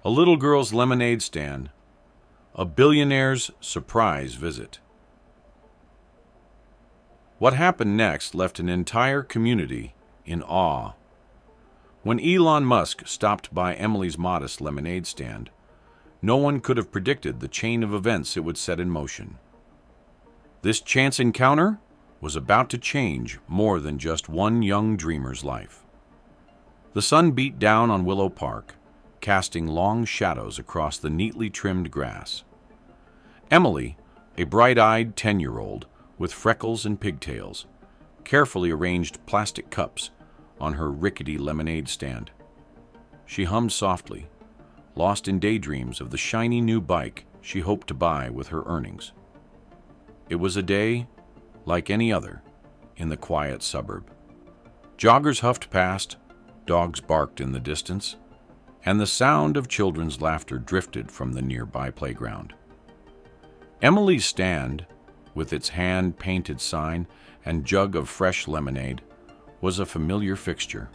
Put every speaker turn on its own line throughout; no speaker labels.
A little girl's lemonade stand, a billionaire's surprise visit. What happened next left an entire community in awe. When Elon Musk stopped by Emily's modest lemonade stand, no one could have predicted the chain of events it would set in motion. This chance encounter was about to change more than just one young dreamer's life. The sun beat down on Willow Park, casting long shadows across the neatly trimmed grass. Emily, a bright-eyed 10-year-old with freckles and pigtails, carefully arranged plastic cups on her rickety lemonade stand. She hummed softly, lost in daydreams of the shiny new bike she hoped to buy with her earnings. It was a day like any other in the quiet suburb. Joggers huffed past, dogs barked in the distance, and the sound of children's laughter drifted from the nearby playground. Emily's stand, with its hand-painted sign and jug of fresh lemonade, was a familiar fixture.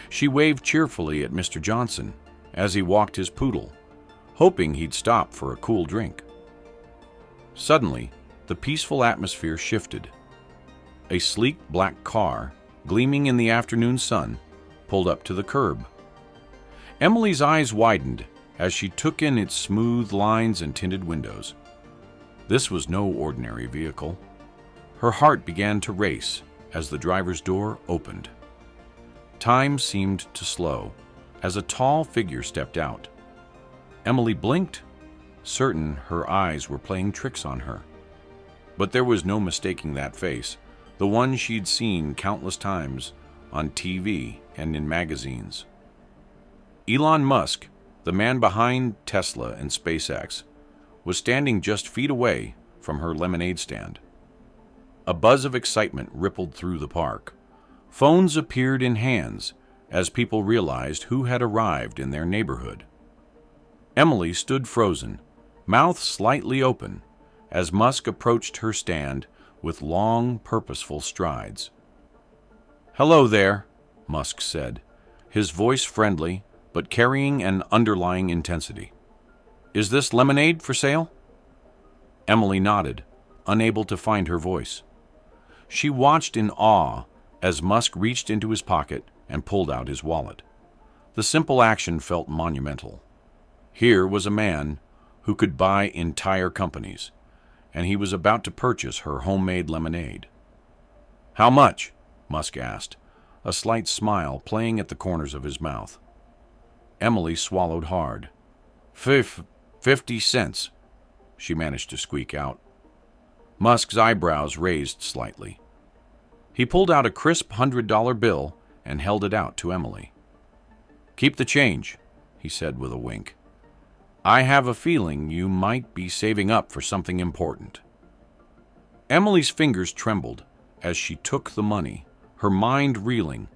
She waved cheerfully at Mr. Johnson as he walked his poodle, hoping he'd stop for a cool drink. Suddenly, the peaceful atmosphere shifted. A sleek black car, gleaming in the afternoon sun, pulled up to the curb. Emily's eyes widened as she took in its smooth lines and tinted windows. This was no ordinary vehicle. Her heart began to race as the driver's door opened. Time seemed to slow as a tall figure stepped out. Emily blinked, certain her eyes were playing tricks on her. But there was no mistaking that face, the one she'd seen countless times on TV and in magazines. Elon Musk, the man behind Tesla and SpaceX, was standing just feet away from her lemonade stand. A buzz of excitement rippled through the park. Phones appeared in hands as people realized who had arrived in their neighborhood. Emily stood frozen, mouth slightly open, as Musk approached her stand with long, purposeful strides. "Hello there," Musk said, his voice friendly but carrying an underlying intensity. "Is this lemonade for sale?" Emily nodded, unable to find her voice. She watched in awe as Musk reached into his pocket and pulled out his wallet. The simple action felt monumental. Here was a man who could buy entire companies, and he was about to purchase her homemade lemonade. "How much?" Musk asked, a slight smile playing at the corners of his mouth. Emily swallowed hard. 50 cents, she managed to squeak out. Musk's eyebrows raised slightly. He pulled out a crisp $100 bill and held it out to Emily. "Keep the change," he said with a wink. "I have a feeling you might be saving up for something important." Emily's fingers trembled as she took the money, her mind reeling.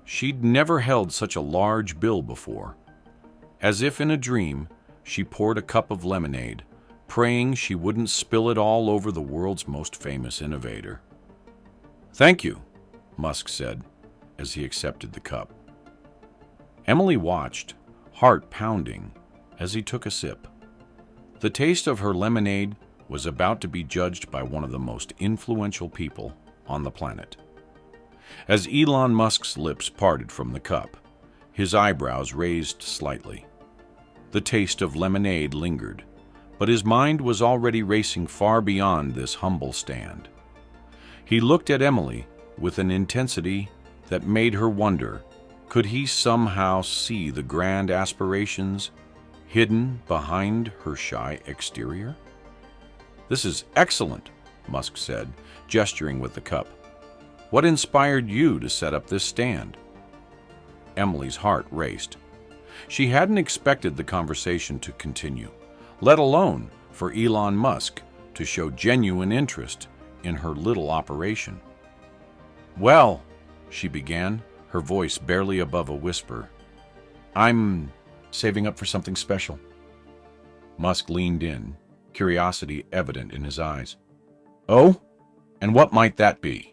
She'd never held such a large bill before. As if in a dream, she poured a cup of lemonade, praying she wouldn't spill it all over the world's most famous innovator. "Thank you," Musk said as he accepted the cup. Emily watched, heart pounding, as he took a sip. The taste of her lemonade was about to be judged by one of the most influential people on the planet. As Elon Musk's lips parted from the cup, his eyebrows raised slightly. The taste of lemonade lingered, but his mind was already racing far beyond this humble stand. He looked at Emily with an intensity that made her wonder, could he somehow see the grand aspirations hidden behind her shy exterior? "This is excellent," Musk said, gesturing with the cup. "What inspired you to set up this stand?" Emily's heart raced. She hadn't expected the conversation to continue, let alone for Elon Musk to show genuine interest in her little operation. "Well," she began, her voice barely above a whisper, "I'm saving up for something special." Musk leaned in, curiosity evident in his eyes. "Oh? And what might that be?"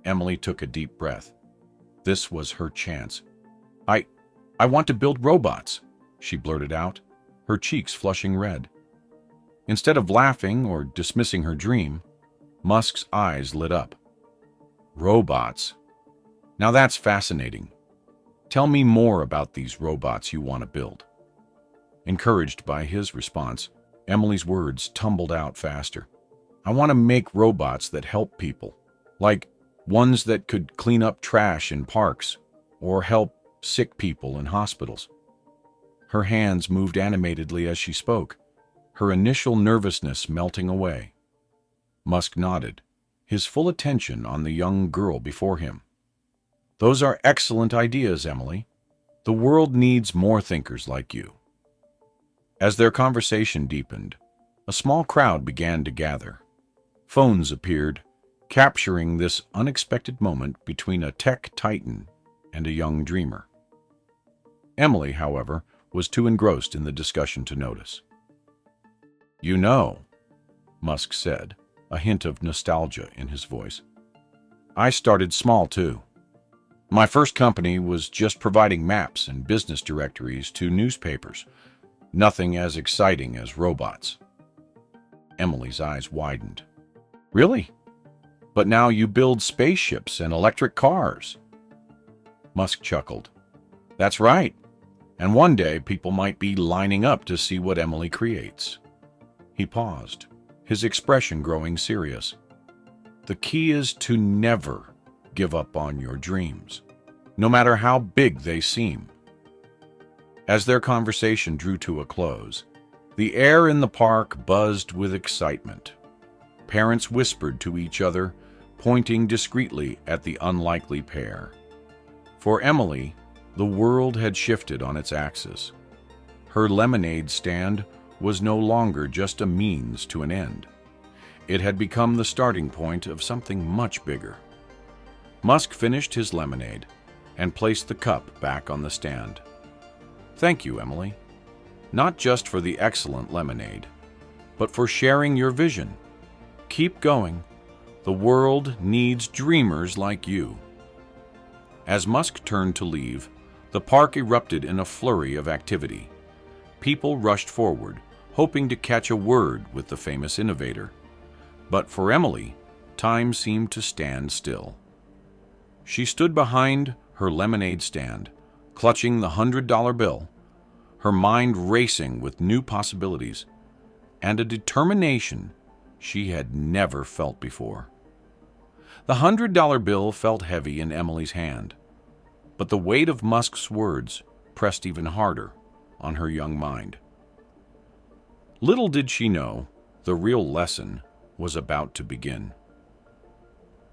Emily took a deep breath. This was her chance. I want to build robots," she blurted out, her cheeks flushing red. Instead of laughing or dismissing her dream, Musk's eyes lit up. Robots. Now that's fascinating. Tell me more about these robots you want to build. Encouraged by his response, Emily's words tumbled out faster. I want to make robots that help people, like ones that could clean up trash in parks or help sick people in hospitals. Her hands moved animatedly as she spoke, her initial nervousness melting away. Musk nodded, his full attention on the young girl before him. Those are excellent ideas, Emily. The world needs more thinkers like you. As their conversation deepened, a small crowd began to gather. Phones appeared, capturing this unexpected moment between a tech titan and a young dreamer. Emily, however, was too engrossed in the discussion to notice. You know, Musk said, a hint of nostalgia in his voice. I started small, too. My first company was just providing maps and business directories to newspapers. Nothing as exciting as robots. Emily's eyes widened. Really? But now you build spaceships and electric cars. Musk chuckled. That's right. And one day people might be lining up to see what Emily creates. He paused, his expression growing serious. The key is to never give up on your dreams, no matter how big they seem. As their conversation drew to a close, the air in the park buzzed with excitement. Parents whispered to each other, pointing discreetly at the unlikely pair. For Emily, the world had shifted on its axis. Her lemonade stand was no longer just a means to an end. It had become the starting point of something much bigger. Musk finished his lemonade and placed the cup back on the stand. Thank you, Emily. Not just for the excellent lemonade, but for sharing your vision. Keep going. The world needs dreamers like you. As Musk turned to leave, the park erupted in a flurry of activity. People rushed forward, hoping to catch a word with the famous innovator. But for Emily, time seemed to stand still. She stood behind her lemonade stand, clutching the $100 bill, her mind racing with new possibilities and a determination she had never felt before. The $100 bill felt heavy in Emily's hand, but the weight of Musk's words pressed even harder on her young mind. Little did she know, the real lesson was about to begin.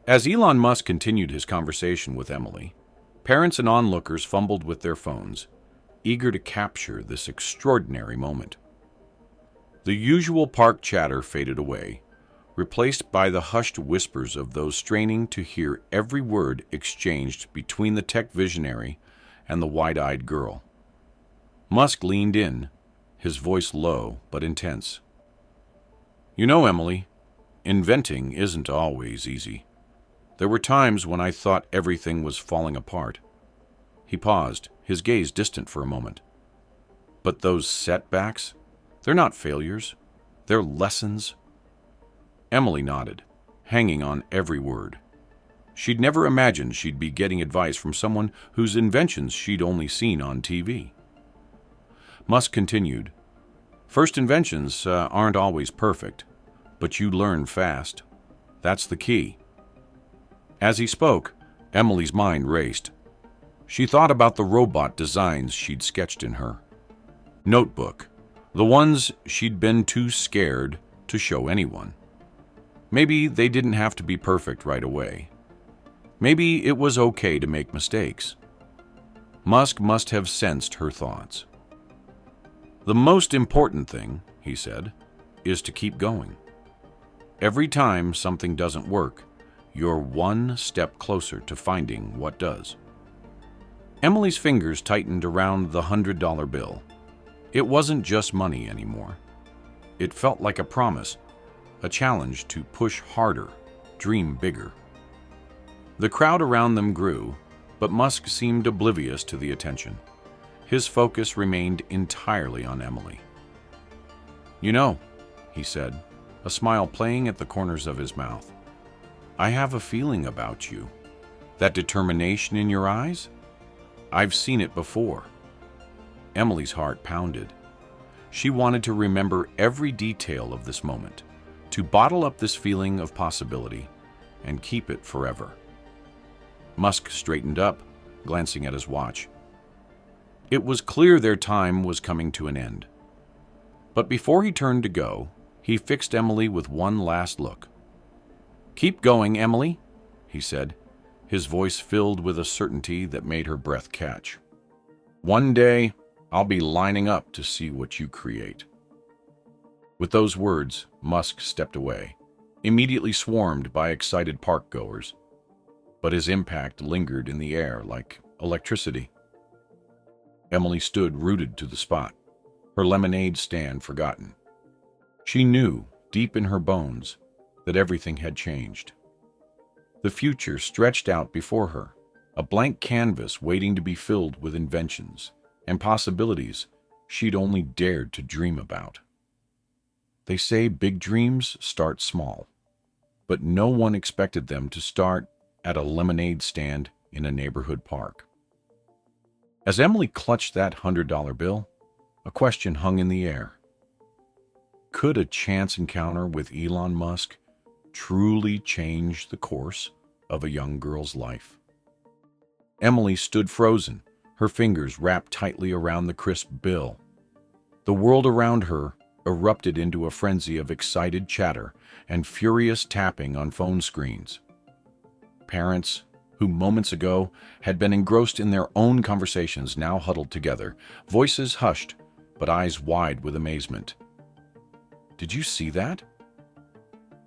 As Elon Musk continued his conversation with Emily, parents and onlookers fumbled with their phones, eager to capture this extraordinary moment. The usual park chatter faded away, replaced by the hushed whispers of those straining to hear every word exchanged between the tech visionary and the wide-eyed girl. Musk leaned in, his voice low but intense. You know, Emily, inventing isn't always easy. There were times when I thought everything was falling apart. He paused, his gaze distant for a moment. But those setbacks, they're not failures. They're lessons. Emily nodded, hanging on every word. She'd never imagined she'd be getting advice from someone whose inventions she'd only seen on TV. Musk continued, First inventions aren't always perfect, but you learn fast. That's the key. As he spoke, Emily's mind raced. She thought about the robot designs she'd sketched in her notebook, the ones she'd been too scared to show anyone. Maybe they didn't have to be perfect right away. Maybe it was okay to make mistakes. Musk must have sensed her thoughts. The most important thing, he said, is to keep going. Every time something doesn't work, you're one step closer to finding what does. Emily's fingers tightened around the $100 bill. It wasn't just money anymore. It felt like a promise, a challenge to push harder, dream bigger. The crowd around them grew, but Musk seemed oblivious to the attention. His focus remained entirely on Emily. "You know," he said, a smile playing at the corners of his mouth, "I have a feeling about you. That determination in your eyes? I've seen it before." Emily's heart pounded. She wanted to remember every detail of this moment, to bottle up this feeling of possibility and keep it forever. Musk straightened up, glancing at his watch. It was clear their time was coming to an end. But before he turned to go, he fixed Emily with one last look. "Keep going, Emily," he said, his voice filled with a certainty that made her breath catch. "One day, I'll be lining up to see what you create." With those words, Musk stepped away, immediately swarmed by excited park-goers. But his impact lingered in the air like electricity. Emily stood rooted to the spot, her lemonade stand forgotten. She knew, deep in her bones, that everything had changed. The future stretched out before her, a blank canvas waiting to be filled with inventions and possibilities she'd only dared to dream about. They say big dreams start small, but no one expected them to start at a lemonade stand in a neighborhood park. As Emily clutched that $100 bill, a question hung in the air. Could a chance encounter with Elon Musk truly change the course of a young girl's life? Emily stood frozen, her fingers wrapped tightly around the crisp bill. The world around her erupted into a frenzy of excited chatter and furious tapping on phone screens. Parents, who moments ago had been engrossed in their own conversations, now huddled together, voices hushed, but eyes wide with amazement. "Did you see that?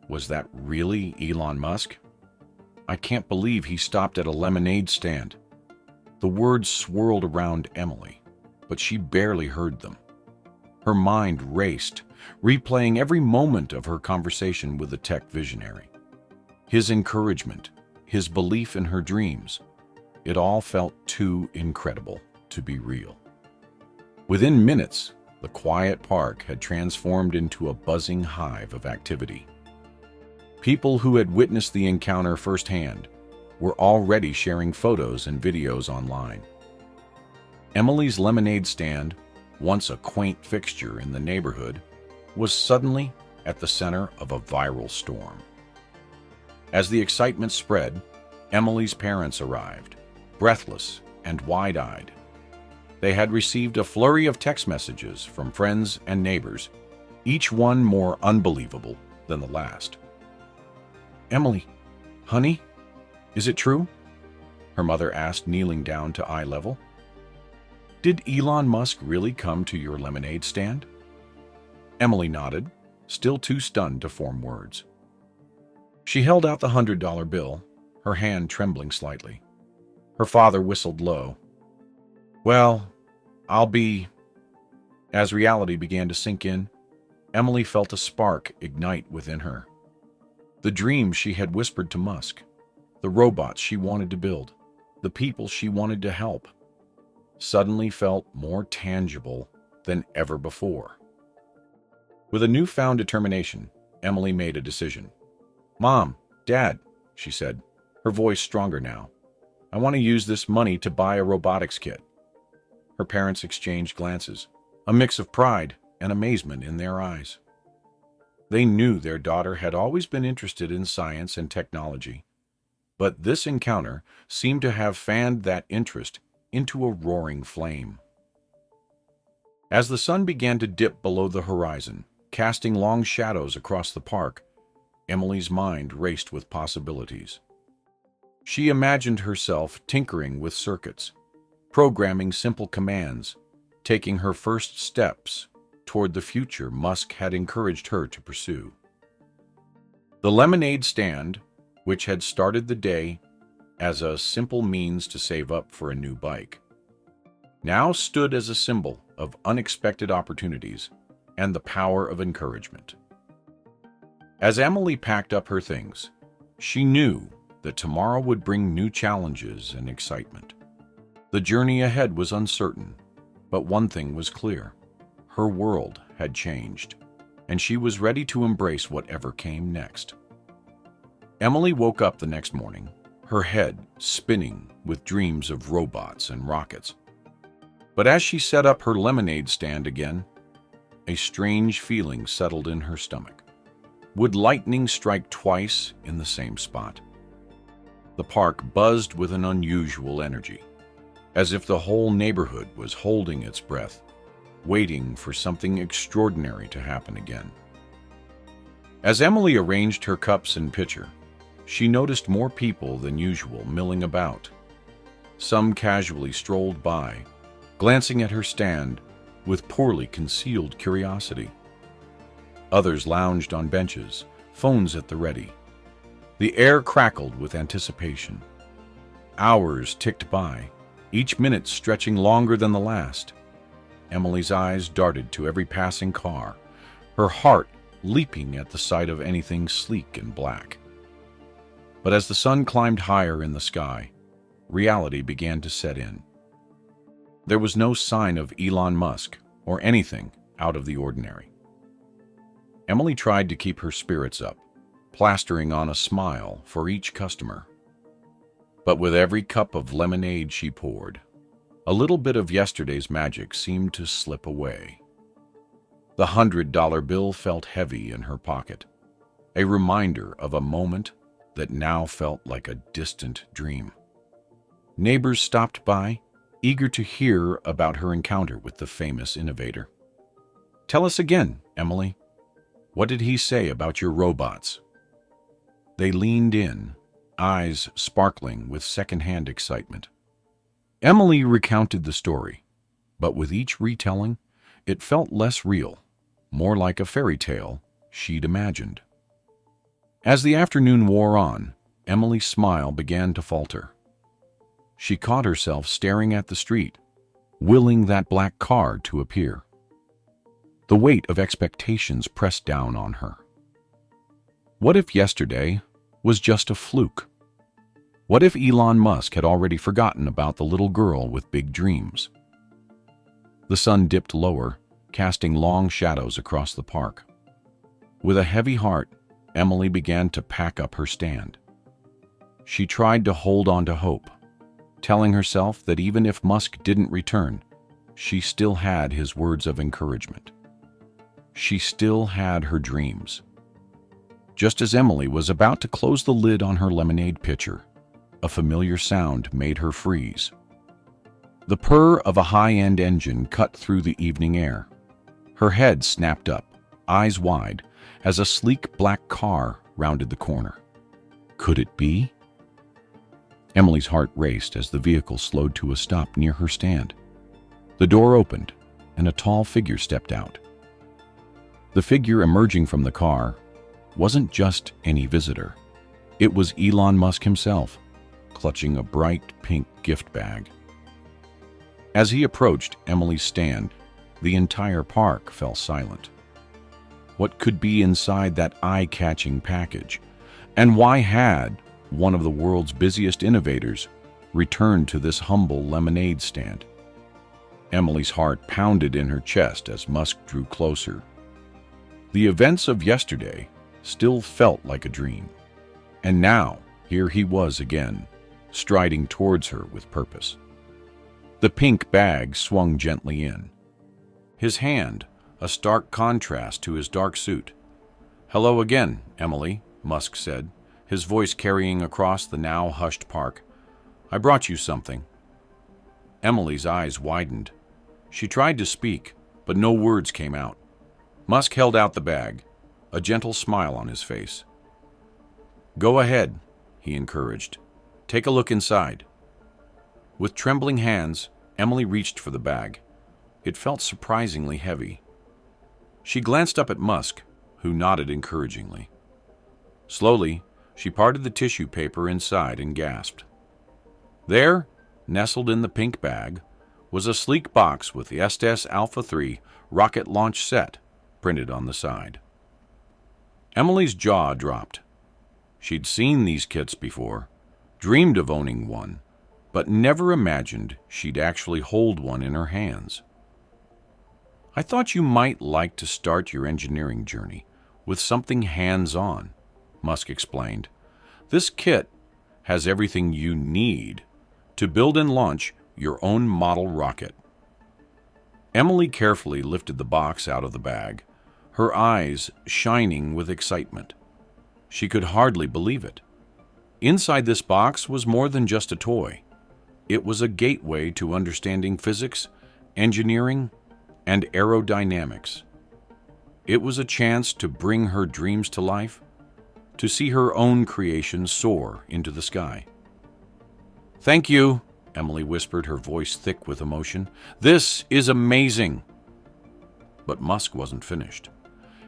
Was that really Elon Musk? I can't believe he stopped at a lemonade stand." The words swirled around Emily, but she barely heard them. Her mind raced, replaying every moment of her conversation with the tech visionary. His encouragement, his belief in her dreams, it all felt too incredible to be real. Within minutes, the quiet park had transformed into a buzzing hive of activity. People who had witnessed the encounter firsthand were already sharing photos and videos online. Emily's lemonade stand, once a quaint fixture in the neighborhood, was suddenly at the center of a viral storm. As the excitement spread, Emily's parents arrived, breathless and wide-eyed. They had received a flurry of text messages from friends and neighbors, each one more unbelievable than the last. "Emily, honey, is it true?" her mother asked, kneeling down to eye level. "Did Elon Musk really come to your lemonade stand?" Emily nodded, still too stunned to form words. She held out the $100 bill, her hand trembling slightly. Her father whistled low. "Well, I'll be..." As reality began to sink in, Emily felt a spark ignite within her. The dreams she had whispered to Musk, the robots she wanted to build, the people she wanted to help, suddenly felt more tangible than ever before. With a newfound determination, Emily made a decision. "Mom, Dad," she said, her voice stronger now, "I want to use this money to buy a robotics kit." Her parents exchanged glances, a mix of pride and amazement in their eyes. They knew their daughter had always been interested in science and technology, but this encounter seemed to have fanned that interest into a roaring flame. As the sun began to dip below the horizon, casting long shadows across the park, Emily's mind raced with possibilities. She imagined herself tinkering with circuits, programming simple commands, taking her first steps toward the future Musk had encouraged her to pursue. The lemonade stand, which had started the day as a simple means to save up for a new bike, now stood as a symbol of unexpected opportunities and the power of encouragement. As Emily packed up her things, she knew that tomorrow would bring new challenges and excitement. The journey ahead was uncertain, But one thing was clear. Her world had changed, and she was ready to embrace whatever came next. Emily woke up the next morning, her head spinning with dreams of robots and rockets. But as she set up her lemonade stand again, a strange feeling settled in her stomach. Would lightning strike twice in the same spot? The park buzzed with an unusual energy, as if the whole neighborhood was holding its breath, waiting for something extraordinary to happen again. As Emily arranged her cups and pitcher, she noticed more people than usual milling about. Some casually strolled by, glancing at her stand with poorly concealed curiosity. Others lounged on benches, phones at the ready. The air crackled with anticipation. Hours ticked by, each minute stretching longer than the last. Emily's eyes darted to every passing car, her heart leaping at the sight of anything sleek and black. But as the sun climbed higher in the sky, reality began to set in. There was no sign of Elon Musk or anything out of the ordinary. Emily tried to keep her spirits up, plastering on a smile for each customer. But with every cup of lemonade she poured, a little bit of yesterday's magic seemed to slip away. The $100 bill felt heavy in her pocket, a reminder of a moment that now felt like a distant dream. Neighbors stopped by, eager to hear about her encounter with the famous innovator. "Tell us again, Emily. What did he say about your robots?" They leaned in, eyes sparkling with secondhand excitement. Emily recounted the story, but with each retelling, it felt less real, more like a fairy tale she'd imagined. As the afternoon wore on, Emily's smile began to falter. She caught herself staring at the street, willing that black car to appear. The weight of expectations pressed down on her. What if yesterday was just a fluke? What if Elon Musk had already forgotten about the little girl with big dreams? The sun dipped lower, casting long shadows across the park. With a heavy heart, Emily began to pack up her stand. She tried to hold on to hope, telling herself that even if Musk didn't return, she still had his words of encouragement. She still had her dreams. Just as Emily was about to close the lid on her lemonade pitcher, a familiar sound made her freeze. The purr of a high-end engine cut through the evening air. Her head snapped up, eyes wide, as a sleek black car rounded the corner. Could it be? Emily's heart raced as the vehicle slowed to a stop near her stand. The door opened, and a tall figure stepped out. The figure emerging from the car wasn't just any visitor. It was Elon Musk himself, clutching a bright pink gift bag. As he approached Emily's stand, the entire park fell silent. What could be inside that eye-catching package? And why had one of the world's busiest innovators returned to this humble lemonade stand? Emily's heart pounded in her chest as Musk drew closer. The events of yesterday still felt like a dream. And now, here he was again, striding towards her with purpose. The pink bag swung gently in. His hand, a stark contrast to his dark suit. "Hello again, Emily," Musk said, his voice carrying across the now hushed park. "I brought you something." Emily's eyes widened. She tried to speak, but no words came out. Musk held out the bag, a gentle smile on his face. "Go ahead," he encouraged. "Take a look inside." With trembling hands, Emily reached for the bag. It felt surprisingly heavy. She glanced up at Musk, who nodded encouragingly. Slowly, she parted the tissue paper inside and gasped. There, nestled in the pink bag, was a sleek box with the Estes Alpha 3 rocket launch set printed on the side. Emily's jaw dropped. She'd seen these kits before, dreamed of owning one, but never imagined she'd actually hold one in her hands. I thought you might like to start your engineering journey with something hands-on, Musk explained. This kit has everything you need to build and launch your own model rocket. Emily carefully lifted the box out of the bag, her eyes shining with excitement. She could hardly believe it. Inside this box was more than just a toy. It was a gateway to understanding physics, engineering, and aerodynamics. It was a chance to bring her dreams to life, to see her own creation soar into the sky. "Thank you," Emily whispered, her voice thick with emotion. "This is amazing." But Musk wasn't finished.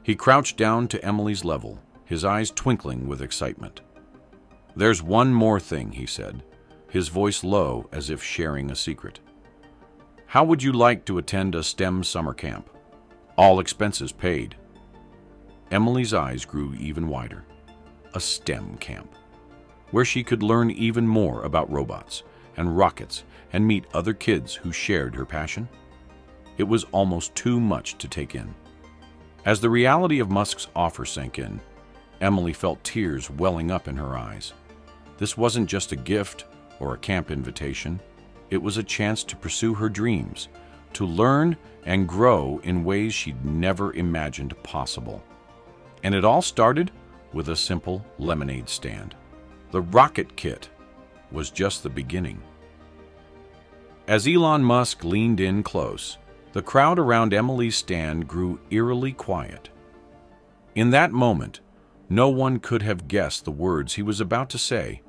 He crouched down to Emily's level, his eyes twinkling with excitement. "There's one more thing," he said, his voice low as if sharing a secret. "How would you like to attend a STEM summer camp? All expenses paid." Emily's eyes grew even wider. A STEM camp, where she could learn even more about robots and rockets and meet other kids who shared her passion? It was almost too much to take in. As the reality of Musk's offer sank in, Emily felt tears welling up in her eyes. This wasn't just a gift or a camp invitation. It was a chance to pursue her dreams, to learn and grow in ways she'd never imagined possible. And it all started with a simple lemonade stand. The rocket kit was just the beginning. As Elon Musk leaned in close, the crowd around Emily's stand grew eerily quiet. In that moment, no one could have guessed the words he was about to say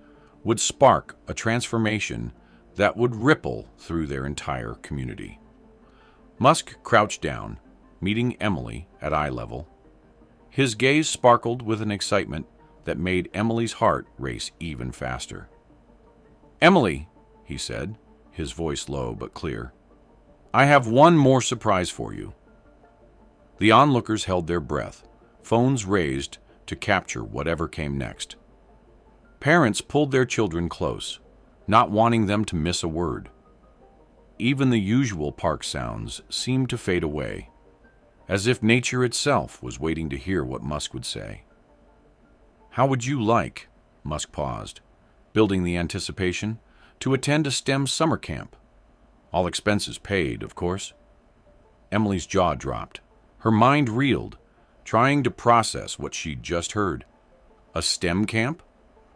would spark a transformation that would ripple through their entire community. Musk crouched down, meeting Emily at eye level. His gaze sparkled with an excitement that made Emily's heart race even faster. "Emily," he said, his voice low but clear, "I have one more surprise for you." The onlookers held their breath, phones raised to capture whatever came next. Parents pulled their children close, not wanting them to miss a word. Even the usual park sounds seemed to fade away, as if nature itself was waiting to hear what Musk would say. "How would you like," Musk paused, building the anticipation, "to attend a STEM summer camp? All expenses paid, of course." Emily's jaw dropped. Her mind reeled, trying to process what she'd just heard. A STEM camp?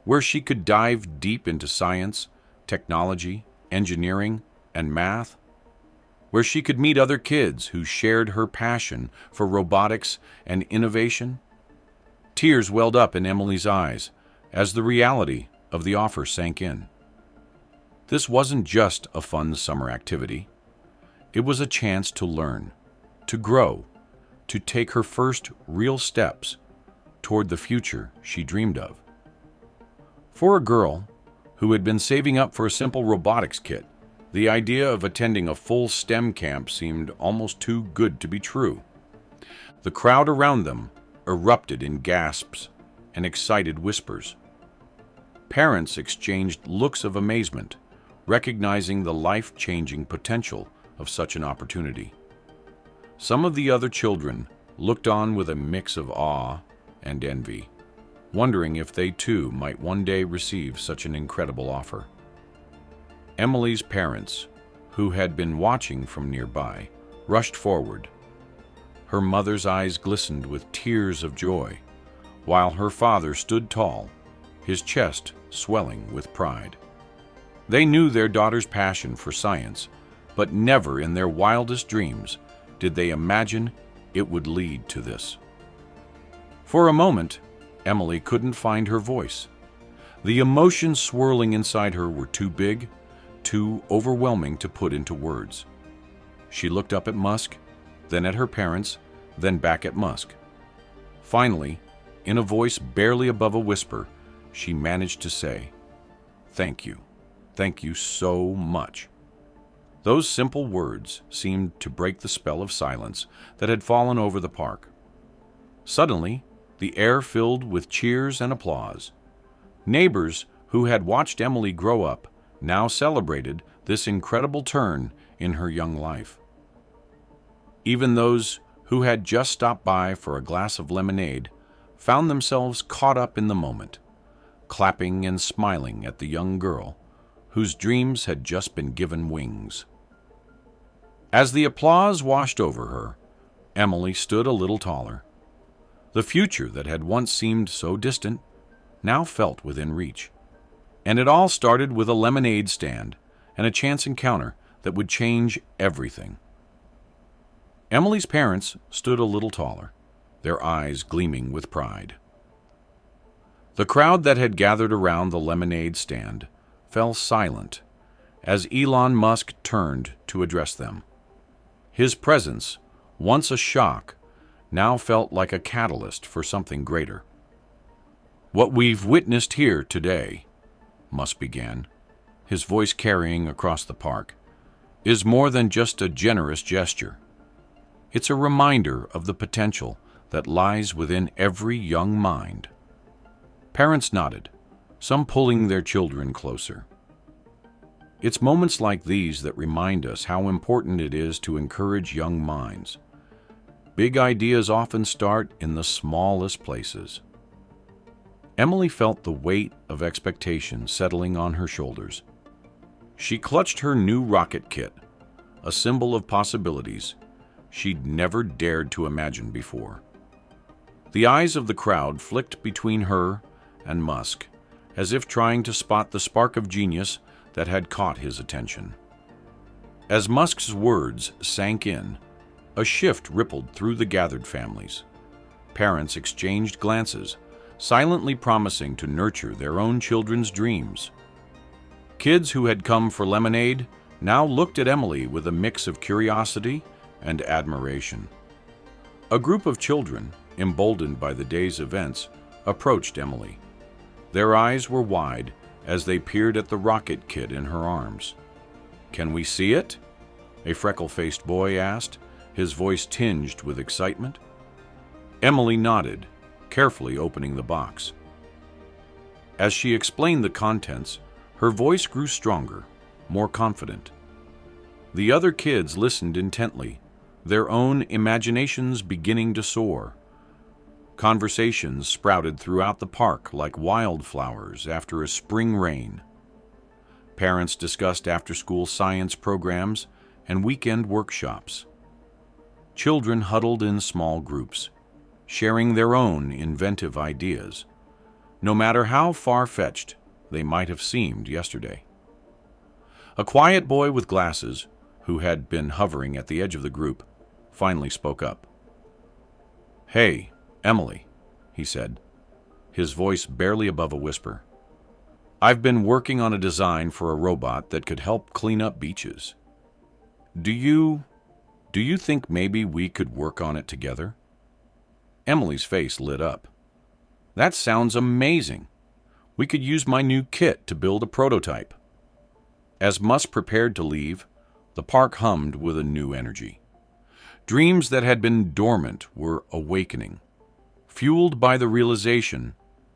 Where she could dive deep into science, technology, engineering, and math? Where she could meet other kids who shared her passion for robotics and innovation? Tears welled up in Emily's eyes as the reality of the offer sank in. This wasn't just a fun summer activity. It was a chance to learn, to grow, to take her first real steps toward the future she dreamed of. For a girl who had been saving up for a simple robotics kit, the idea of attending a full STEM camp seemed almost too good to be true. The crowd around them erupted in gasps and excited whispers. Parents exchanged looks of amazement, recognizing the life-changing potential of such an opportunity. Some of the other children looked on with a mix of awe and envy, wondering if they too might one day receive such an incredible offer. Emily's parents, who had been watching from nearby, rushed forward. Her mother's eyes glistened with tears of joy, while her father stood tall, his chest swelling with pride. They knew their daughter's passion for science, but never in their wildest dreams did they imagine it would lead to this. For a moment, Emily couldn't find her voice. The emotions swirling inside her were too big, too overwhelming to put into words. She looked up at Musk, then at her parents, then back at Musk. Finally, in a voice barely above a whisper, she managed to say, "Thank you. Thank you so much." Those simple words seemed to break the spell of silence that had fallen over the park. Suddenly, the air filled with cheers and applause. Neighbors who had watched Emily grow up now celebrated this incredible turn in her young life. Even those who had just stopped by for a glass of lemonade found themselves caught up in the moment, clapping and smiling at the young girl whose dreams had just been given wings. As the applause washed over her, Emily stood a little taller. The future that had once seemed so distant now felt within reach. And it all started with a lemonade stand and a chance encounter that would change everything. Emily's parents stood a little taller, their eyes gleaming with pride. The crowd that had gathered around the lemonade stand fell silent as Elon Musk turned to address them. His presence, once a shock, now felt like a catalyst for something greater. "What we've witnessed here today," Musk began, his voice carrying across the park, "is more than just a generous gesture. It's a reminder of the potential that lies within every young mind." Parents nodded, some pulling their children closer. It's moments like these that remind us how important it is to encourage young minds. Big ideas often start in the smallest places. Emily felt the weight of expectation settling on her shoulders. She clutched her new rocket kit, a symbol of possibilities she'd never dared to imagine before. The eyes of the crowd flicked between her and Musk, as if trying to spot the spark of genius that had caught his attention. As Musk's words sank in, a shift rippled through the gathered families. Parents exchanged glances, silently promising to nurture their own children's dreams. Kids who had come for lemonade now looked at Emily with a mix of curiosity and admiration. A group of children, emboldened by the day's events, approached Emily. Their eyes were wide as they peered at the rocket kit in her arms. "Can we see it?" a freckle-faced boy asked, his voice tinged with excitement. Emily nodded, carefully opening the box. As she explained the contents, her voice grew stronger, more confident. The other kids listened intently, their own imaginations beginning to soar. Conversations sprouted throughout the park like wildflowers after a spring rain. Parents discussed after-school science programs and weekend workshops. Children huddled in small groups, sharing their own inventive ideas, no matter how far-fetched they might have seemed yesterday. A quiet boy with glasses, who had been hovering at the edge of the group, finally spoke up. "Hey, Emily," he said, his voice barely above a whisper. "I've been working on a design for a robot that could help clean up beaches. Do you think maybe we could work on it together?" Emily's face lit up. "That sounds amazing. We could use my new kit to build a prototype." As Musk prepared to leave, the park hummed with a new energy. Dreams that had been dormant were awakening, fueled by the realization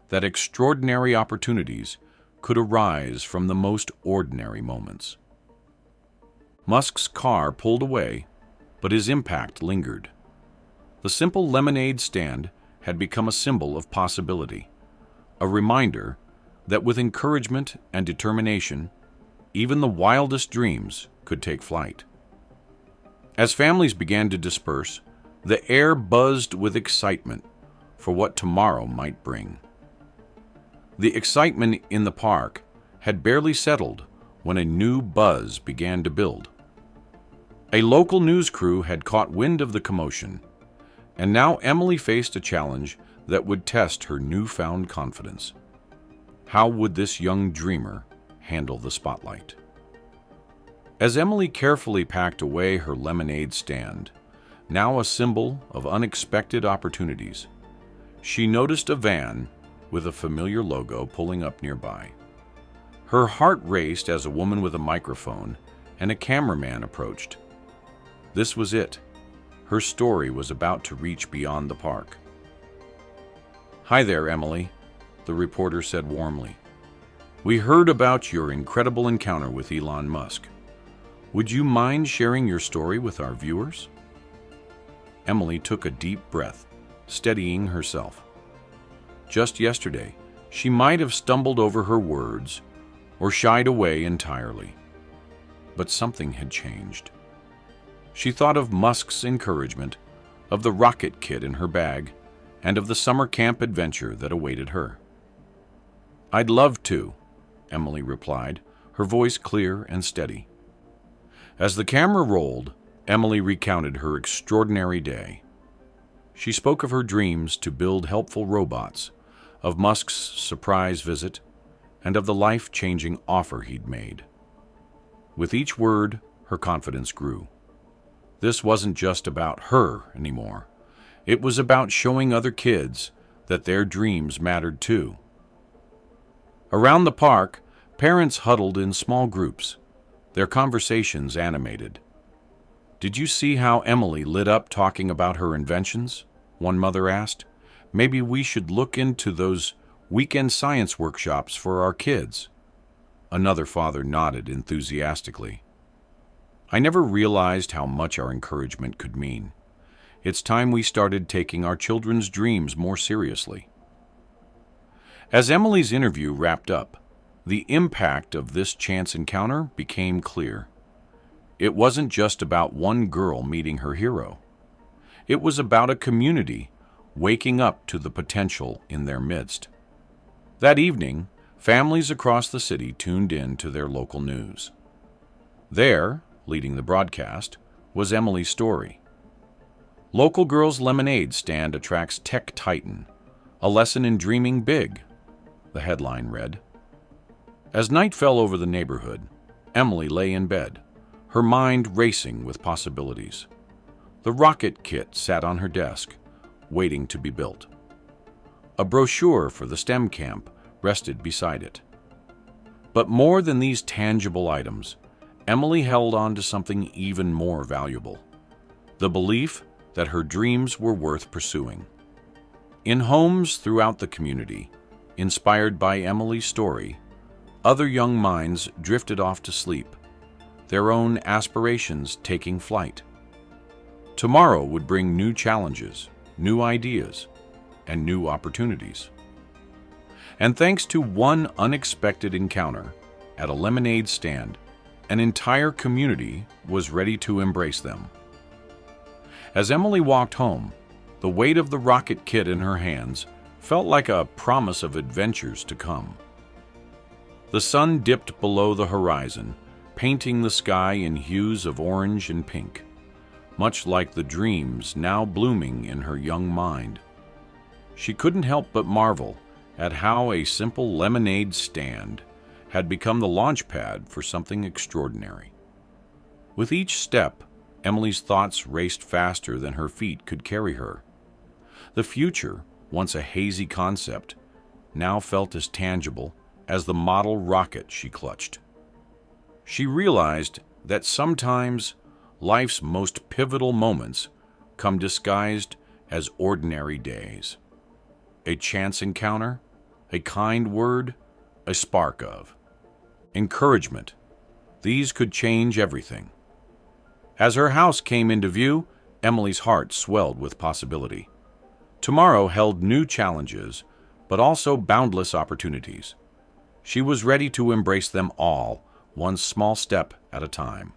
that extraordinary opportunities could arise from the most ordinary moments. Musk's car pulled away, but his impact lingered. The simple lemonade stand had become a symbol of possibility, a reminder that with encouragement and determination, even the wildest dreams could take flight. As families began to disperse, the air buzzed with excitement for what tomorrow might bring. The excitement in the park had barely settled when a new buzz began to build. A local news crew had caught wind of the commotion, and now Emily faced a challenge that would test her newfound confidence. How would this young dreamer handle the spotlight? As Emily carefully packed away her lemonade stand, now a symbol of unexpected opportunities, she noticed a van with a familiar logo pulling up nearby. Her heart raced as a woman with a microphone and a cameraman approached. This was it. Her story was about to reach beyond the park. "Hi there, Emily," the reporter said warmly. "We heard about your incredible encounter with Elon Musk. Would you mind sharing your story with our viewers?" Emily took a deep breath, steadying herself. Just yesterday, she might have stumbled over her words or shied away entirely. But something had changed. She thought of Musk's encouragement, of the rocket kit in her bag, and of the summer camp adventure that awaited her. "I'd love to," Emily replied, her voice clear and steady. As the camera rolled, Emily recounted her extraordinary day. She spoke of her dreams to build helpful robots, of Musk's surprise visit, and of the life-changing offer he'd made. With each word, her confidence grew. This wasn't just about her anymore. It was about showing other kids that their dreams mattered too. Around the park, parents huddled in small groups, their conversations animated. "Did you see how Emily lit up talking about her inventions?" one mother asked. "Maybe we should look into those weekend science workshops for our kids." Another father nodded enthusiastically. I never realized how much our encouragement could mean. It's time we started taking our children's dreams more seriously. As Emily's interview wrapped up, the impact of this chance encounter became clear. It wasn't just about one girl meeting her hero. It was about a community waking up to the potential in their midst. That evening, families across the city tuned in to their local news. There, leading the broadcast, was Emily's story. "Local Girls' Lemonade Stand Attracts Tech Titan, a Lesson in Dreaming Big," the headline read. As night fell over the neighborhood, Emily lay in bed, her mind racing with possibilities. The rocket kit sat on her desk, waiting to be built. A brochure for the STEM camp rested beside it. But more than these tangible items, Emily held on to something even more valuable: the belief that her dreams were worth pursuing. In homes throughout the community, inspired by Emily's story, other young minds drifted off to sleep, their own aspirations taking flight. Tomorrow would bring new challenges, new ideas, and new opportunities. And thanks to one unexpected encounter at a lemonade stand, an entire community was ready to embrace them. As Emily walked home, the weight of the rocket kit in her hands felt like a promise of adventures to come. The sun dipped below the horizon, painting the sky in hues of orange and pink, much like the dreams now blooming in her young mind. She couldn't help but marvel at how a simple lemonade stand had become the launch pad for something extraordinary. With each step, Emily's thoughts raced faster than her feet could carry her. The future, once a hazy concept, now felt as tangible as the model rocket she clutched. She realized that sometimes life's most pivotal moments come disguised as ordinary days. A chance encounter, a kind word, a spark of encouragement. These could change everything. As her house came into view, Emily's heart swelled with possibility. Tomorrow held new challenges, but also boundless opportunities. She was ready to embrace them all, one small step at a time.